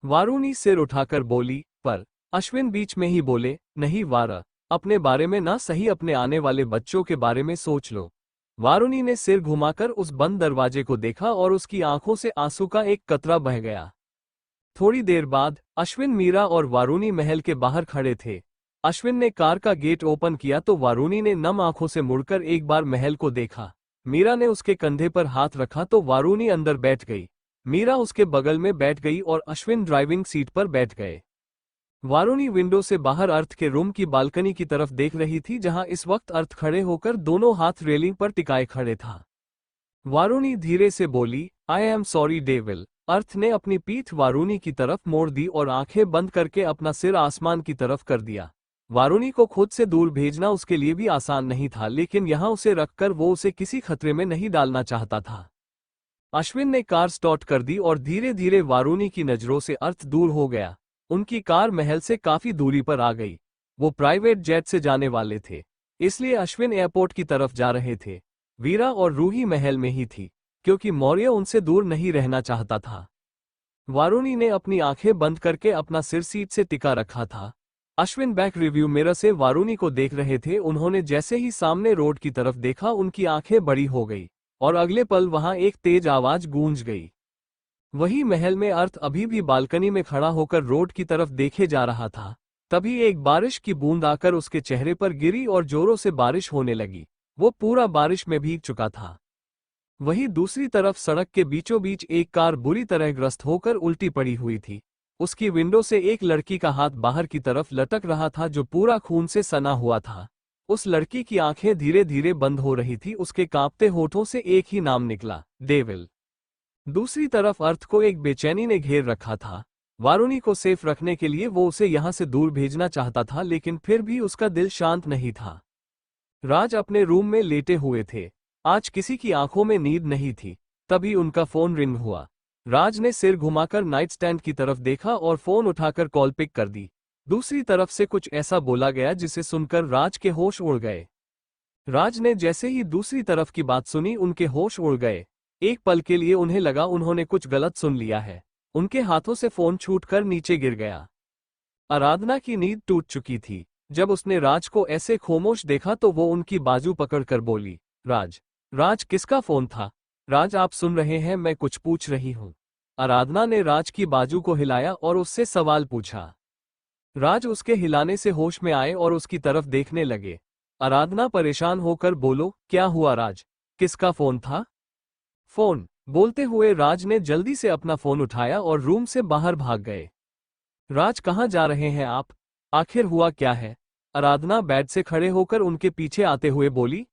वारुणी सिर उठाकर बोली, पर। अश्विन बीच में ही बोले, नहीं वारा, अपने बारे में ना सही अपने आने वाले बच्चों के बारे में सोच लो। वारुणी ने सिर घुमाकर उस बंद दरवाजे को देखा और उसकी आंखों से आंसू का एक कतरा बह गया। थोड़ी देर बाद अश्विन, मीरा और वारुणी महल के बाहर खड़े थे। अश्विन ने कार का गेट ओपन किया तो वारुणी ने नम आंखों से मुड़कर एक बार महल को देखा। मीरा ने उसके कंधे पर हाथ रखा तो वारुणी अंदर बैठ गई। मीरा उसके बगल में बैठ गई और अश्विन ड्राइविंग सीट पर बैठ गए। वारुणी विंडो से बाहर अर्थ के रूम की बालकनी की तरफ देख रही थी, जहां इस वक्त अर्थ खड़े होकर दोनों हाथ रेलिंग पर टिकाए खड़े था। वारुणी धीरे से बोली, आई एम सॉरी डेविल। अर्थ ने अपनी पीठ वारुणी की तरफ मोड़ दी और आंखें बंद करके अपना सिर आसमान की तरफ कर दिया। वारुणी को खुद से दूर भेजना उसके लिए भी आसान नहीं था, लेकिन यहां उसे रखकर वो उसे किसी खतरे में नहीं डालना चाहता था। अश्विन ने कार स्टार्ट कर दी और धीरे धीरे वारुणी की नजरों से अर्थ दूर हो गया। उनकी कार महल से काफी दूरी पर आ गई। वो प्राइवेट जेट से जाने वाले थे, इसलिए अश्विन एयरपोर्ट की तरफ जा रहे थे। वीरा और रूही महल में ही थी, क्योंकि मौर्य उनसे दूर नहीं रहना चाहता था। वारुणी ने अपनी आंखें बंद करके अपना सिर सीट से टिका रखा था। अश्विन बैक रिव्यू मिरर से वारुणी को देख रहे थे। उन्होंने जैसे ही सामने रोड की तरफ देखा, उनकी आंखें बड़ी हो गई और अगले पल वहां एक तेज आवाज गूंज गई। वही महल में अर्थ अभी भी बालकनी में खड़ा होकर रोड की तरफ देखे जा रहा था। तभी एक बारिश की बूंद आकर उसके चेहरे पर गिरी और जोरों से बारिश होने लगी। वो पूरा बारिश में भीग चुका था। वहीं दूसरी तरफ सड़क के बीचों बीच एक कार बुरी तरह ग्रस्त होकर उल्टी पड़ी हुई थी। उसकी विंडो से एक लड़की का हाथ बाहर की तरफ लटक रहा था, जो पूरा खून से सना हुआ था। उस लड़की की आंखें धीरे धीरे बंद हो रही थी। उसके कांपते होठों से एक ही नाम निकला, डेविल। दूसरी तरफ अर्थ को एक बेचैनी ने घेर रखा था। वारुणी को सेफ रखने के लिए वो उसे यहां से दूर भेजना चाहता था, लेकिन फिर भी उसका दिल शांत नहीं था। राज अपने रूम में लेटे हुए थे। आज किसी की आंखों में नींद नहीं थी। तभी उनका फोन रिंग हुआ। राज ने सिर घुमाकर नाइट स्टैंड की तरफ देखा और फोन उठाकर कॉल पिक कर दी। दूसरी तरफ से कुछ ऐसा बोला गया जिसे सुनकर राज के होश उड़ गए। राज ने जैसे ही दूसरी तरफ की बात सुनी उनके होश उड़ गए। एक पल के लिए उन्हें लगा उन्होंने कुछ गलत सुन लिया है। उनके हाथों से फोन छूटकर नीचे गिर गया। आराधना की नींद टूट चुकी थी। जब उसने राज को ऐसे खामोश देखा तो वो उनकी बाजू पकड़कर बोली, राज। राज, किसका फोन था? राज, आप सुन रहे हैं, मैं कुछ पूछ रही हूं। आराधना ने राज की बाजू को हिलाया और उससे सवाल पूछा। राज उसके हिलाने से होश में आए और उसकी तरफ देखने लगे। आराधना परेशान होकर बोलो, क्या हुआ राज? किसका फोन था? फोन। बोलते हुए राज ने जल्दी से अपना फोन उठाया और रूम से बाहर भाग गए। राज, कहाँ जा रहे हैं आप? आखिर हुआ क्या है? आराधना बेड से खड़े होकर उनके पीछे आते हुए बोली।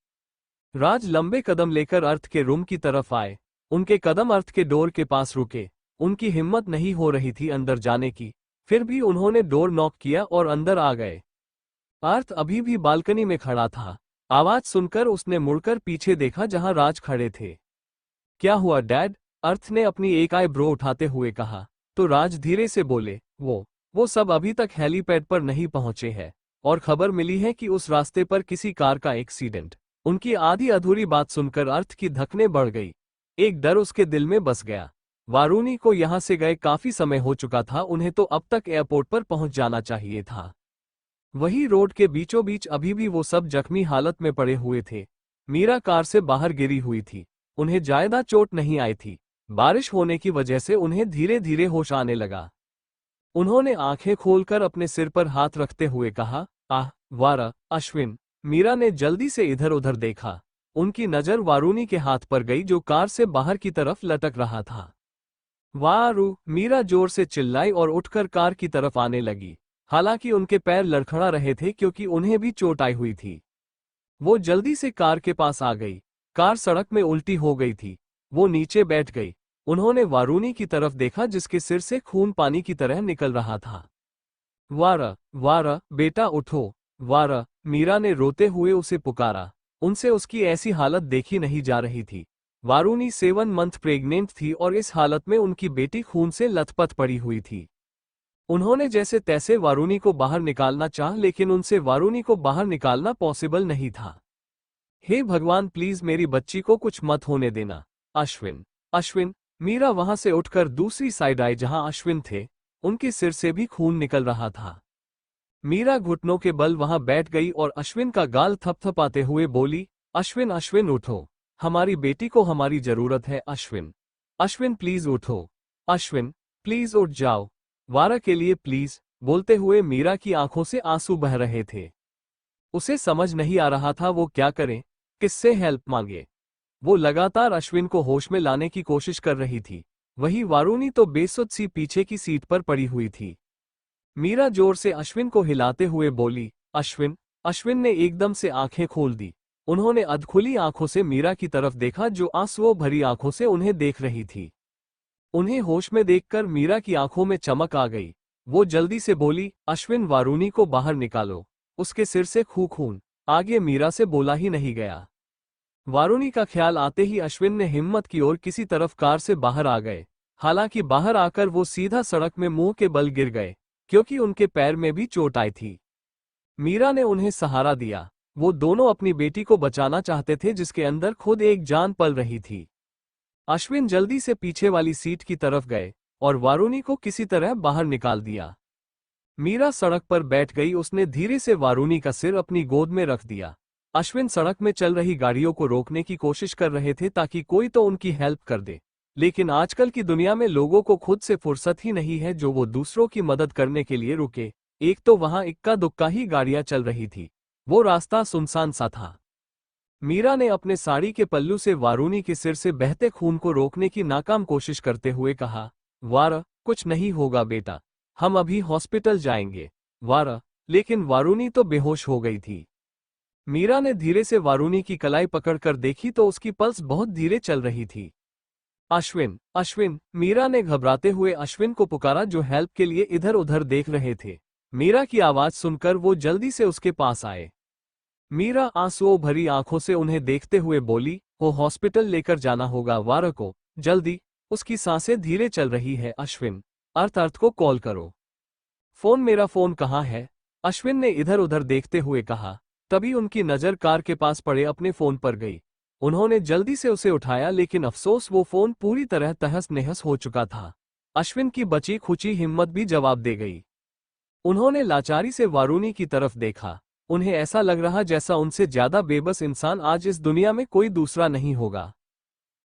राज लंबे कदम लेकर अर्थ के रूम की तरफ आए। उनके कदम अर्थ के डोर के पास रुके। उनकी हिम्मत नहीं हो रही थी अंदर जाने की, फिर भी उन्होंने डोर नॉक किया और अंदर आ गए। अर्थ अभी भी बालकनी में खड़ा था। आवाज सुनकर उसने मुड़कर पीछे देखा जहां राज खड़े थे। क्या हुआ डैड? अर्थ ने अपनी एक आईब्रो उठाते हुए कहा। तो राज धीरे से बोले, वो सब अभी तक हेलीपैड पर नहीं पहुंचे हैं और खबर मिली है कि उस रास्ते पर किसी कार का एक्सीडेंट। उनकी आधी अधूरी बात सुनकर अर्थ की धड़कनें बढ़ गई। एक डर उसके दिल में बस गया। वारूनी को यहां से गए काफी समय हो चुका था, उन्हें तो अब तक एयरपोर्ट पर पहुंच जाना चाहिए था। वही रोड के बीचों बीच अभी भी वो सब जख्मी हालत में पड़े हुए थे। मीरा कार से बाहर गिरी हुई थी। उन्हें ज्यादा चोट नहीं आई थी। बारिश होने की वजह से उन्हें धीरे धीरे होश आने लगा। उन्होंने आंखें खोलकर अपने सिर पर हाथ रखते हुए कहा, आह वारा, अश्विन। मीरा ने जल्दी से इधर उधर देखा। उनकी नजर वारूनी के हाथ पर गई जो कार से बाहर की तरफ लटक रहा था। वारू, मीरा जोर से चिल्लाई और उठकर कार की तरफ आने लगी। हालांकि उनके पैर लड़खड़ा रहे थे क्योंकि उन्हें भी चोट आई हुई थी। वो जल्दी से कार के पास आ गई। कार सड़क में उल्टी हो गई थी। वो नीचे बैठ गई। उन्होंने वारूनी की तरफ देखा जिसके सिर से खून पानी की तरह निकल रहा था। वारा, वारा, बेटा उठो। वारा, मीरा ने रोते हुए उसे पुकारा। उनसे उसकी ऐसी हालत देखी नहीं जा रही थी। वारूनी 7 मंथ प्रेग्नेंट थी और इस हालत में उनकी बेटी खून से लथपथ पड़ी हुई थी। उन्होंने जैसे तैसे वारूनी को बाहर निकालना चाहा लेकिन उनसे वारूनी को बाहर निकालना पॉसिबल नहीं था। हे भगवान, प्लीज मेरी बच्ची को कुछ मत होने देना। अश्विन, अश्विन। मीरा वहां से उठकर दूसरी साइड आई जहां अश्विन थे। उनके सिर से भी खून निकल रहा था। मीरा घुटनों के बल वहां बैठ गई और अश्विन का गाल थपथपाते हुए बोली, अश्विन, अश्विन उठो। हमारी बेटी को हमारी जरूरत है। अश्विन, अश्विन प्लीज उठो। अश्विन, प्लीज उठ जाओ। वारा के लिए प्लीज। बोलते हुए मीरा की आंखों से आंसू बह रहे थे। उसे समझ नहीं आ रहा था वो क्या करे, किससे हेल्प मांगे। वो लगातार अश्विन को होश में लाने की कोशिश कर रही थी। वही वारूनी तो बेसुध सी पीछे की सीट पर पड़ी हुई थी। मीरा जोर से अश्विन को हिलाते हुए बोली, अश्विन। अश्विन ने एकदम से आंखें खोल दी। उन्होंने अधखुली आंखों से मीरा की तरफ देखा जो आंसुओं भरी आंखों से उन्हें देख रही थी। उन्हें होश में देखकर मीरा की आंखों में चमक आ गई। वो जल्दी से बोली, अश्विन, वारूनी को बाहर निकालो। उसके सिर से खून। आगे मीरा से बोला ही नहीं गया। वारूनी का ख्याल आते ही अश्विन ने हिम्मत की और किसी तरफ कार से बाहर आ गए। हालांकि बाहर आकर वो सीधा सड़क में मुंह के बल गिर गए क्योंकि उनके पैर में भी चोट आई थी। मीरा ने उन्हें सहारा दिया। वो दोनों अपनी बेटी को बचाना चाहते थे जिसके अंदर खुद एक जान पल रही थी। अश्विन जल्दी से पीछे वाली सीट की तरफ गए और वारूनी को किसी तरह बाहर निकाल दिया। मीरा सड़क पर बैठ गई। उसने धीरे से वारूनी का सिर अपनी गोद में रख दिया। अश्विन सड़क में चल रही गाड़ियों को रोकने की कोशिश कर रहे थे ताकि कोई तो उनकी हेल्प कर दे, लेकिन आजकल की दुनिया में लोगों को खुद से फुर्सत ही नहीं है जो वो दूसरों की मदद करने के लिए रुके। एक तो वहां इक्का दुक्का ही गाड़ियां चल रही थी। वो रास्ता सुनसान सा था। मीरा ने अपने साड़ी के पल्लू से वारूनी के सिर से बहते खून को रोकने की नाकाम कोशिश करते हुए कहा, वारा, कुछ नहीं होगा बेटा, हम अभी हॉस्पिटल जाएंगे। वारा, लेकिन वारूनी तो बेहोश हो गई थी। मीरा ने धीरे से वारूनी की कलाई पकड़कर देखी तो उसकी पल्स बहुत धीरे चल रही थी। अश्विन, अश्विन। मीरा ने घबराते हुए अश्विन को पुकारा जो हेल्प के लिए इधर उधर देख रहे थे। मीरा की आवाज सुनकर वो जल्दी से उसके पास आए। मीरा आंसुओं भरी आंखों से उन्हें देखते हुए बोली, वो हॉस्पिटल लेकर जाना होगा वारा को, जल्दी। उसकी सांसें धीरे चल रही है। अश्विन, अर्थ को कॉल करो। फोन, मेरा फोन कहाँ है? अश्विन ने इधर उधर देखते हुए कहा। तभी उनकी नजर कार के पास पड़े अपने फोन पर गई। उन्होंने जल्दी से उसे उठाया, लेकिन अफसोस वो फोन पूरी तरह तहस नहस हो चुका था। अश्विन की बची खुची हिम्मत भी जवाब दे गई। उन्होंने लाचारी से वारूनी की तरफ देखा। उन्हें ऐसा लग रहा जैसा उनसे ज्यादा बेबस इंसान आज इस दुनिया में कोई दूसरा नहीं होगा।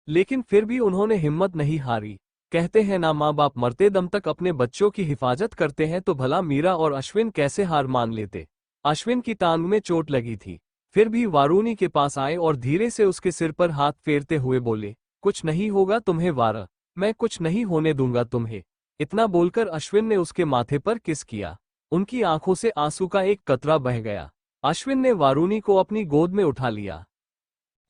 लेकिन फिर भी उन्होंने हिम्मत नहीं हारी। कहते हैं ना, माँ बाप मरते दम तक अपने बच्चों की हिफाजत करते हैं, तो भला मीरा और अश्विन कैसे हार मान लेते। अश्विन की टांग में चोट लगी थी, फिर भी वारूनी के पास आए और धीरे से उसके सिर पर हाथ फेरते हुए बोले, कुछ नहीं होगा तुम्हें वारा, मैं कुछ नहीं होने दूंगा तुम्हें। इतना बोलकर अश्विन ने उसके माथे पर किस किया। उनकी आंखों से आंसू का एक कतरा बह गया। अश्विन ने वारूनी को अपनी गोद में उठा लिया।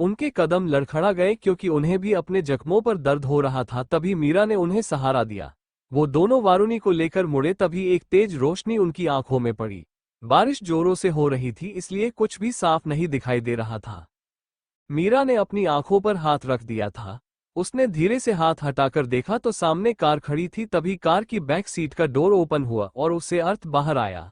उनके कदम लड़खड़ा गए क्योंकि उन्हें भी अपने जख्मों पर दर्द हो रहा था। तभी मीरा ने उन्हें सहारा दिया। वो दोनों वारूनी को लेकर मुड़े, तभी एक तेज रोशनी उनकी आंखों में पड़ी। बारिश जोरों से हो रही थी, इसलिए कुछ भी साफ नहीं दिखाई दे रहा था। मीरा ने अपनी आंखों पर हाथ रख दिया था। उसने धीरे से हाथ हटाकर देखा तो सामने कार खड़ी थी। तभी कार की बैक सीट का डोर ओपन हुआ और उससे अर्थ बाहर आया।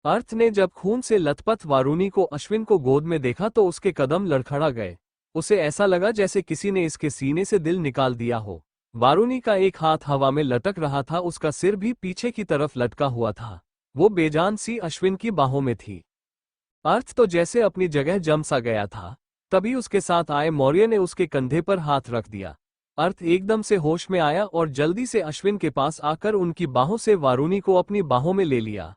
अर्थ ने जब खून से लथपथ वारूनी को अश्विन को गोद में देखा तो उसके कदम लड़खड़ा गए। उसे ऐसा लगा जैसे किसी ने इसके सीने से दिल निकाल दिया हो। वारूनी का एक हाथ हवा में लटक रहा था, उसका सिर भी पीछे की तरफ लटका हुआ था। वो बेजान सी अश्विन की बाहों में थी। अर्थ तो जैसे अपनी जगह जम सा गया था। तभी उसके साथ आए मौर्य ने उसके कंधे पर हाथ रख दिया। अर्थ एकदम से होश में आया और जल्दी से अश्विन के पास आकर उनकी बाहों से वारूनी को अपनी बाहों में ले लिया।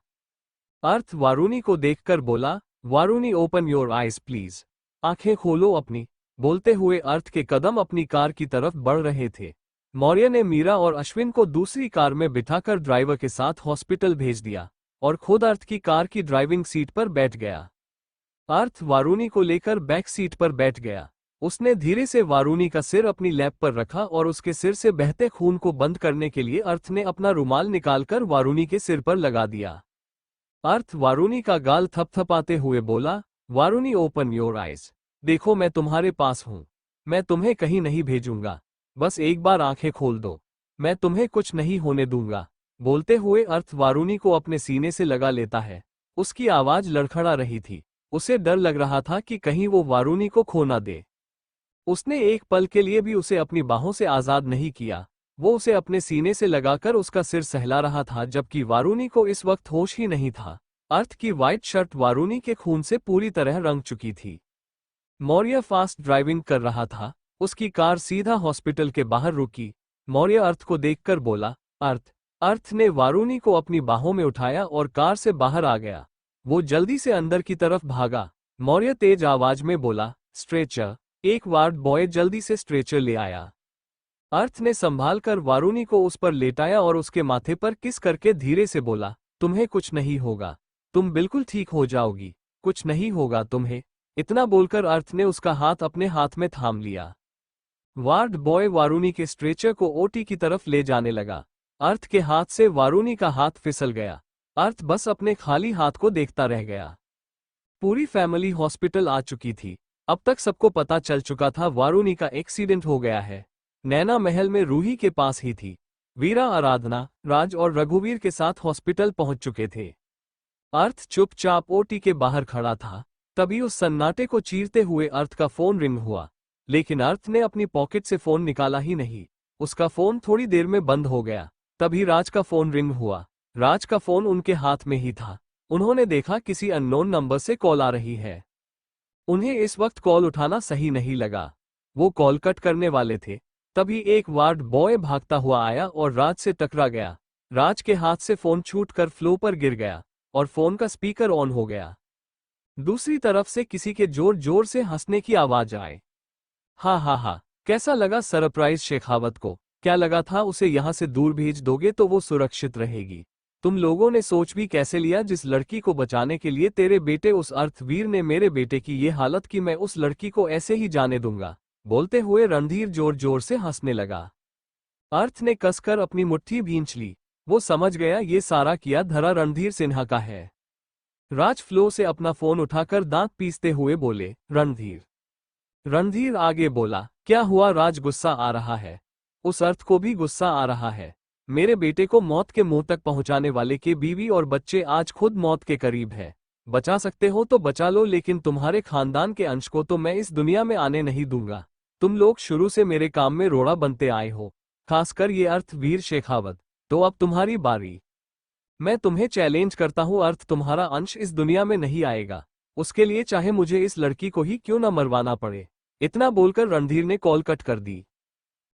अर्थ वारूनी को देखकर बोला, वारूनी ओपन योर आइज प्लीज, आंखें खोलो अपनी। बोलते हुए अर्थ के कदम अपनी कार की तरफ बढ़ रहे थे। मौर्य ने मीरा और अश्विन को दूसरी कार में बिठाकर ड्राइवर के साथ हॉस्पिटल भेज दिया और खुद अर्थ की कार की ड्राइविंग सीट पर बैठ गया। अर्थ वारूनी को लेकर बैक सीट पर बैठ गया। उसने धीरे से वारूनी का सिर अपनी लैप पर रखा और उसके सिर से बहते खून को बंद करने के लिए अर्थ ने अपना रुमाल निकालकर वारूनी के सिर पर लगा दिया। अर्थ वारूनी का गाल थपथपाते हुए बोला, वारूनी ओपन योर आइज, देखो मैं तुम्हारे पास हूं। मैं तुम्हें कहीं नहीं भेजूंगा, बस एक बार आंखें खोल दो, मैं तुम्हें कुछ नहीं होने दूंगा। बोलते हुए अर्थ वारूनी को अपने सीने से लगा लेता है। उसकी आवाज लड़खड़ा रही थी। उसे डर लग रहा था कि कहीं वो वारूनी को खो ना दे। उसने एक पल के लिए भी उसे अपनी बाहों से आजाद नहीं किया। वो उसे अपने सीने से लगाकर उसका सिर सहला रहा था, जबकि वारूनी को इस वक्त होश ही नहीं था। अर्थ की व्हाइट शर्ट वारूनी के खून से पूरी तरह रंग चुकी थी। मौर्य फास्ट ड्राइविंग कर रहा था। उसकी कार सीधा हॉस्पिटल के बाहर रुकी। मौर्य अर्थ को देखकर बोला, अर्थ। अर्थ ने वारूनी को अपनी बाहों में उठाया और कार से बाहर आ गया। वो जल्दी से अंदर की तरफ भागा। मौर्य तेज आवाज में बोला, स्ट्रेचर। एक वार्ड बॉय जल्दी से स्ट्रेचर ले आया। अर्थ ने संभाल कर वारूनी को उस पर लेटाया और उसके माथे पर किस करके धीरे से बोला, तुम्हें कुछ नहीं होगा, तुम बिल्कुल ठीक हो जाओगी, कुछ नहीं होगा तुम्हें। इतना बोलकर अर्थ ने उसका हाथ अपने हाथ में थाम लिया। वार्ड बॉय वारूनी के स्ट्रेचर को ओटी की तरफ ले जाने लगा। अर्थ के हाथ से वारूनी का हाथ फिसल गया। अर्थ बस अपने खाली हाथ को देखता रह गया। पूरी फैमिली हॉस्पिटल आ चुकी थी। अब तक सबको पता चल चुका था वारूनी का एक्सीडेंट हो गया है। नैना महल में रूही के पास ही थी। वीरा, आराधना, राज और रघुवीर के साथ हॉस्पिटल पहुंच चुके थे। अर्थ चुपचाप ओटी के बाहर खड़ा था। तभी उस सन्नाटे को चीरते हुए अर्थ का फोन रिंग हुआ, लेकिन अर्थ ने अपनी पॉकेट से फोन निकाला ही नहीं। उसका फोन थोड़ी देर में बंद हो गया। तभी राज का फोन रिंग हुआ। राज का फोन उनके हाथ में ही था। उन्होंने देखा किसी अननोन नंबर से कॉल आ रही है। उन्हें इस वक्त कॉल उठाना सही नहीं लगा। वो कॉल कट करने वाले थे। तभी एक वार्ड बॉय भागता हुआ आया और राज से टकरा गया। राज के हाथ से फोन छूटकर फ्लो पर गिर गया और फोन का स्पीकर ऑन हो गया। दूसरी तरफ से किसी के जोर जोर से हंसने की आवाज आए। हा हा हा, कैसा लगा सरप्राइज शेखावत को? क्या लगा था उसे यहाँ से दूर भेज दोगे तो वो सुरक्षित रहेगी? तुम लोगों ने सोच भी कैसे लिया जिस लड़की को बचाने के लिए तेरे बेटे उस अर्थवीर ने मेरे बेटे की ये हालत की, मैं उस लड़की को ऐसे ही जाने दूंगा? बोलते हुए रणधीर जोर जोर से हंसने लगा। अर्थ ने कसकर अपनी मुट्ठी भींच ली। वो समझ गया ये सारा किया धरा रणधीर सिन्हा का है। राज फ्लो से अपना फोन उठाकर दांत पीसते हुए बोले, रणधीर। रणधीर आगे बोला, क्या हुआ राज? गुस्सा आ रहा है? उस अर्थ को भी गुस्सा आ रहा है? मेरे बेटे को मौत के मुंह तक पहुंचाने वाले के बीवी और बच्चे आज खुद मौत के करीब है। बचा सकते हो तो बचा लो, लेकिन तुम्हारे खानदान के अंश को तो मैं इस दुनिया में आने नहीं दूंगा। तुम लोग शुरू से मेरे काम में रोड़ा बनते आए हो, खासकर ये अर्थ वीर शेखावत। तो अब तुम्हारी बारी। मैं तुम्हें चैलेंज करता हूं, अर्थ तुम्हारा अंश इस दुनिया में नहीं आएगा, उसके लिए चाहे मुझे इस लड़की को ही क्यों न मरवाना पड़े। इतना बोलकर रणधीर ने कॉल कट कर दी।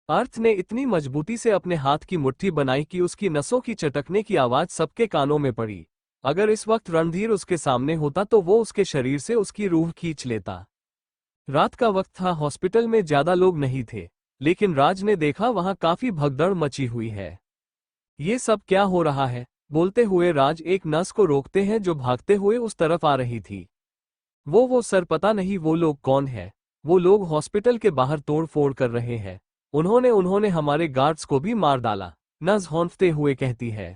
अर्थ ने इतनी मजबूती से अपने हाथ की मुट्ठी बनाई कि उसकी नसों की चटकने की आवाज सबके कानों में पड़ी। अगर इस वक्त रणधीर उसके सामने होता तो वो उसके शरीर से उसकी रूह खींच लेता। रात का वक्त था, हॉस्पिटल में ज्यादा लोग नहीं थे, लेकिन राज ने देखा वहां काफी भगदड़ मची हुई है। ये सब क्या हो रहा है? बोलते हुए राज एक नर्स को रोकते हैं जो भागते हुए उस तरफ आ रही थी। वो सर, पता नहीं वो लोग कौन है। वो लोग हॉस्पिटल के बाहर तोड़ फोड़ कर रहे हैं। उन्होंने हमारे गार्ड्स को भी मार डाला, नर्स हौंफते हुए कहती है।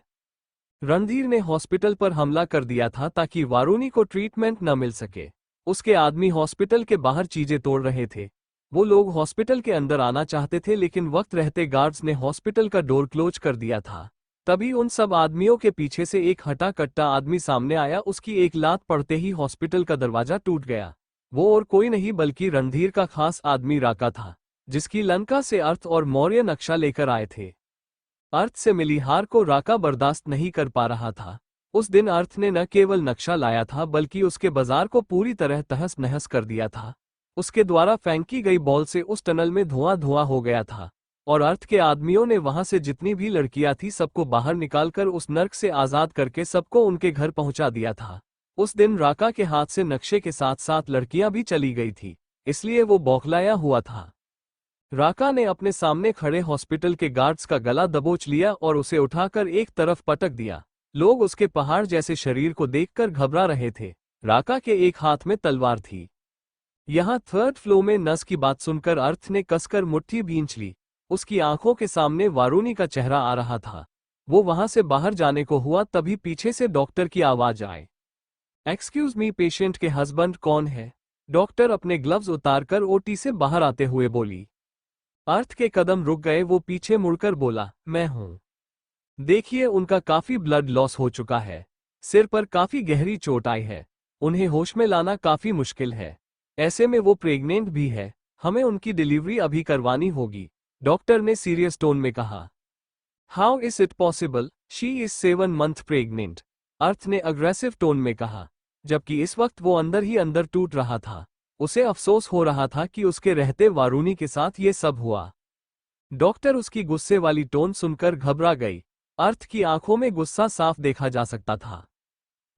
रणधीर ने हॉस्पिटल पर हमला कर दिया था ताकि वारुणी को ट्रीटमेंट न मिल सके। उसके आदमी हॉस्पिटल के बाहर चीजें तोड़ रहे थे। वो लोग हॉस्पिटल के अंदर आना चाहते थे, लेकिन वक्त रहते गार्ड्स ने हॉस्पिटल का डोर क्लोज कर दिया था। तभी उन सब आदमियों के पीछे से एक हटा कट्टा आदमी सामने आया। उसकी एक लात पड़ते ही हॉस्पिटल का दरवाजा टूट गया। वो और कोई नहीं बल्कि रणधीर का खास आदमी राका था, जिसकी लंका से अर्थ और मौर्य नक्शा लेकर आए थे। अर्थ से मिली हार को राका बर्दाश्त नहीं कर पा रहा था। उस दिन अर्थ ने न केवल नक्शा लाया था, बल्कि उसके बाजार को पूरी तरह तहस नहस कर दिया था। उसके द्वारा फेंकी गई बॉल से उस टनल में धुआं धुआं हो गया था, और अर्थ के आदमियों ने वहां से जितनी भी लड़कियां थी सबको बाहर निकालकर उस नर्क से आजाद करके सबको उनके घर पहुंचा दिया था। उस दिन राका के हाथ से नक्शे के साथ साथ लड़कियां भी चली गई थी, इसलिए वो बौखलाया हुआ था। राका ने अपने सामने खड़े हॉस्पिटल के गार्ड्स का गला दबोच लिया और उसे उठाकर एक तरफ पटक दिया। लोग उसके पहाड़ जैसे शरीर को देखकर घबरा रहे थे। राका के एक हाथ में तलवार थी। यहाँ थर्ड फ्लोर में नस की बात सुनकर अर्थ ने कसकर मुट्ठी भींच ली। उसकी आंखों के सामने वारुणी का चेहरा आ रहा था। वो वहां से बाहर जाने को हुआ, तभी पीछे से डॉक्टर की आवाज आए। एक्सक्यूज मी, पेशेंट के हस्बैंड कौन है? डॉक्टर अपने ग्लव्स उतारकर ओटी से बाहर आते हुए बोली। अर्थ के कदम रुक गए। वो पीछे मुड़कर बोला, मैं हूं। देखिए, उनका काफी ब्लड लॉस हो चुका है, सिर पर काफी गहरी चोट आई है, उन्हें होश में लाना काफी मुश्किल है। ऐसे में वो प्रेग्नेंट भी है, हमें उनकी डिलीवरी अभी करवानी होगी, डॉक्टर ने सीरियस टोन में कहा। How is it possible, she is 7 month pregnant, Arth ने अग्रेसिव टोन में कहा, जबकि इस वक्त वो अंदर ही अंदर टूट रहा था। उसे अफसोस हो रहा था कि उसके रहते वारुणी के साथ ये सब हुआ। डॉक्टर उसकी गुस्से वाली टोन सुनकर घबरा गई। अर्थ की आंखों में गुस्सा साफ देखा जा सकता था।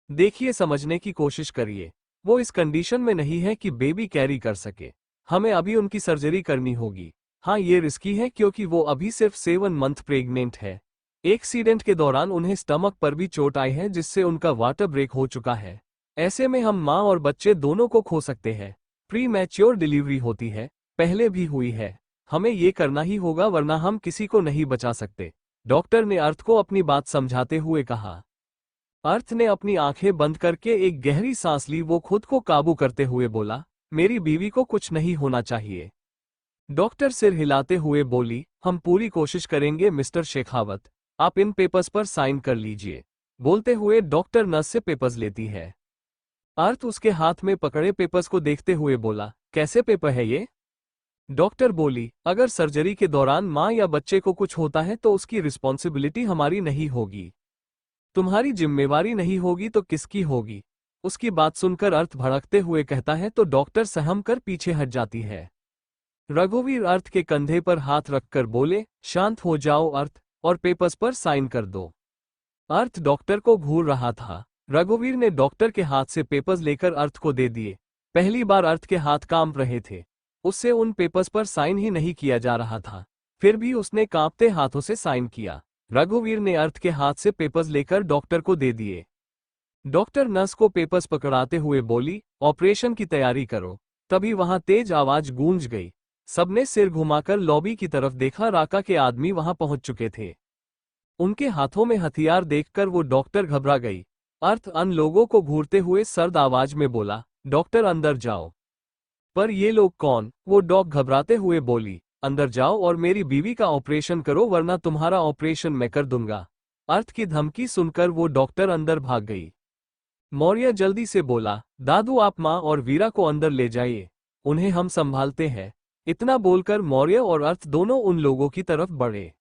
देखिए, समझने की कोशिश करिए, वो इस कंडीशन में नहीं है कि बेबी कैरी कर सके। हमें अभी उनकी सर्जरी करनी होगी। हाँ, ये रिस्की है क्योंकि वो अभी सिर्फ 7 मंथ प्रेग्नेंट है। एक्सीडेंट के दौरान उन्हें स्टमक पर भी चोट आई है, जिससे उनका वाटर ब्रेक हो चुका है। ऐसे में हम माँ और बच्चे दोनों को खो सकते हैं। प्री मैच्योर डिलीवरी होती है, पहले भी हुई है। हमें ये करना ही होगा, वरना हम किसी को नहीं बचा सकते, डॉक्टर ने अर्थ को अपनी बात समझाते हुए कहा। अर्थ ने अपनी आंखें बंद करके एक गहरी सांस ली। वो खुद को काबू करते हुए बोला, मेरी बीवी को कुछ नहीं होना चाहिए। डॉक्टर सिर हिलाते हुए बोली, हम पूरी कोशिश करेंगे मिस्टर शेखावत, आप इन पेपर्स पर साइन कर लीजिए। बोलते हुए डॉक्टर नर्स से पेपर्स लेती है। अर्थ उसके हाथ में पकड़े पेपर्स को देखते हुए बोला, कैसे पेपर है ये? डॉक्टर बोली, अगर सर्जरी के दौरान माँ या बच्चे को कुछ होता है तो उसकी रिस्पॉन्सिबिलिटी हमारी नहीं होगी। तुम्हारी जिम्मेवारी नहीं होगी तो किसकी होगी? उसकी बात सुनकर अर्थ भड़कते हुए कहता है तो डॉक्टर सहम कर पीछे हट जाती है। रघुवीर अर्थ के कंधे पर हाथ रखकर बोले, शांत हो जाओ अर्थ, और पेपर्स पर साइन कर दो। अर्थ डॉक्टर को घूर रहा था। रघुवीर ने डॉक्टर के हाथ से पेपर्स लेकर अर्थ को दे दिए। पहली बार अर्थ के हाथ कांप रहे थे, उससे उन पेपर्स पर साइन ही नहीं किया जा रहा था, फिर भी उसने कांपते हाथों से साइन किया। रघुवीर ने अर्थ के हाथ से पेपर्स लेकर डॉक्टर को दे दिए। डॉक्टर नर्स को पेपर्स पकड़ाते हुए बोली, ऑपरेशन की तैयारी करो। तभी वहां तेज आवाज गूंज गई। सबने सिर घुमाकर लॉबी की तरफ देखा। राका के आदमी वहां पहुंच चुके थे। उनके हाथों में हथियार देखकर वो डॉक्टर घबरा गई। अर्थ अन लोगों को घूरते हुए सर्द आवाज में बोला, डॉक्टर अंदर जाओ। पर ये लोग कौन? वो डॉग घबराते हुए बोली। अंदर जाओ और मेरी बीवी का ऑपरेशन करो वरना तुम्हारा ऑपरेशन मैं कर दूंगा। अर्थ की धमकी सुनकर वो डॉक्टर अंदर भाग गई। मौर्य जल्दी से बोला, दादू आप माँ और वीरा को अंदर ले जाइए, उन्हें हम संभालते हैं। इतना बोलकर मौर्य और अर्थ दोनों उन लोगों की तरफ बढ़े।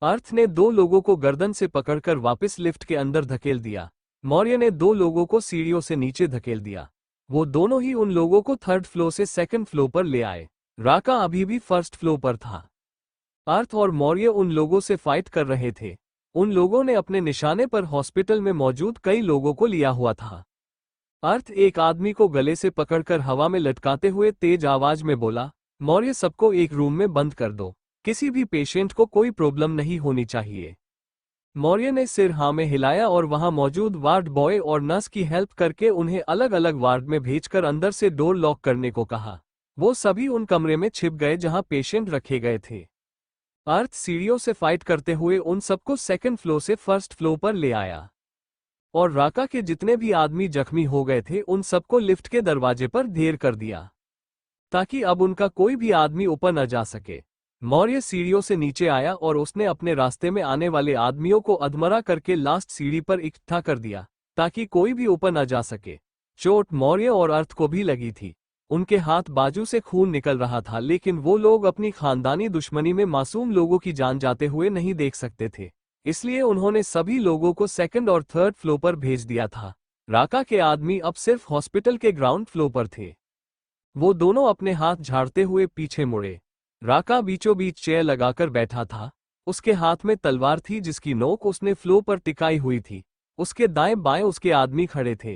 अर्थ ने 2 लोगों को गर्दन से पकड़कर वापस लिफ्ट के अंदर धकेल दिया। मौर्य ने 2 लोगों को सीढ़ियों से नीचे धकेल दिया। वो दोनों ही उन लोगों को 3rd फ्लोर से 2nd फ्लोर पर ले आए। राका अभी भी 1st फ्लोर पर था। अर्थ और मौर्य उन लोगों से फाइट कर रहे थे। उन लोगों ने अपने निशाने पर हॉस्पिटल में मौजूद कई लोगों को लिया हुआ था। अर्थ एक आदमी को गले से पकड़कर हवा में लटकाते हुए तेज आवाज में बोला, मौर्य सबको एक रूम में बंद कर दो, किसी भी पेशेंट को कोई प्रॉब्लम नहीं होनी चाहिए। मौर्य ने सिर हाँ में हिलाया और वहां मौजूद वार्ड बॉय और नर्स की हेल्प करके उन्हें अलग अलग वार्ड में भेजकर अंदर से डोर लॉक करने को कहा। वो सभी उन कमरे में छिप गए जहां पेशेंट रखे गए थे। अर्थ सीढ़ियों से फाइट करते हुए उन सबको 2nd फ्लोर से 1st फ्लोर पर ले आया और राका के जितने भी आदमी जख्मी हो गए थे उन सबको लिफ्ट के दरवाजे पर ढेर कर दिया ताकि अब उनका कोई भी आदमी ऊपर न जा सके। मौर्य सीढ़ियों से नीचे आया और उसने अपने रास्ते में आने वाले आदमियों को अधमरा करके लास्ट सीढ़ी पर इकट्ठा कर दिया ताकि कोई भी ऊपर न जा सके। चोट मौर्य और अर्थ को भी लगी थी। उनके हाथ बाजू से खून निकल रहा था, लेकिन वो लोग अपनी खानदानी दुश्मनी में मासूम लोगों की जान जाते हुए नहीं देख सकते थे, इसलिए उन्होंने सभी लोगों को 2nd और 3rd फ्लोर पर भेज दिया था। राका के आदमी अब सिर्फ हॉस्पिटल के ग्राउंड फ्लोर पर थे। वो दोनों अपने हाथ झाड़ते हुए पीछे मुड़े। राका बीचों बीच चेयर लगाकर बैठा था। उसके हाथ में तलवार थी जिसकी नोक उसने फ्लोर पर टिकाई हुई थी। उसके दाएं बाएं उसके आदमी खड़े थे।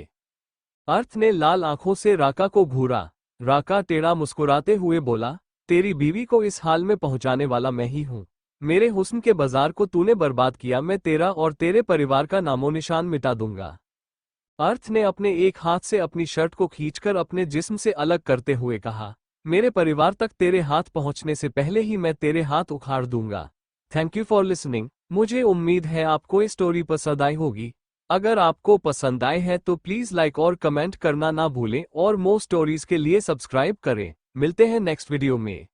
अर्थ ने लाल आंखों से राका को घूरा। राका टेढ़ा मुस्कुराते हुए बोला, तेरी बीवी को इस हाल में पहुंचाने वाला मैं ही हूं। मेरे हुस्न के बाजार को तूने बर्बाद किया, मैं तेरा और तेरे परिवार का नामो निशान मिटा दूंगा। अर्थ ने अपने एक हाथ से अपनी शर्ट को खींचकर अपने जिस्म से अलग करते हुए कहा, मेरे परिवार तक तेरे हाथ पहुंचने से पहले ही मैं तेरे हाथ उखाड़ दूंगा। Thank you for listening. मुझे उम्मीद है आपको ये स्टोरी पसंद आई होगी। अगर आपको पसंद आए है तो प्लीज लाइक और कमेंट करना ना भूलें और मोर स्टोरीज के लिए सब्सक्राइब करें। मिलते हैं नेक्स्ट वीडियो में।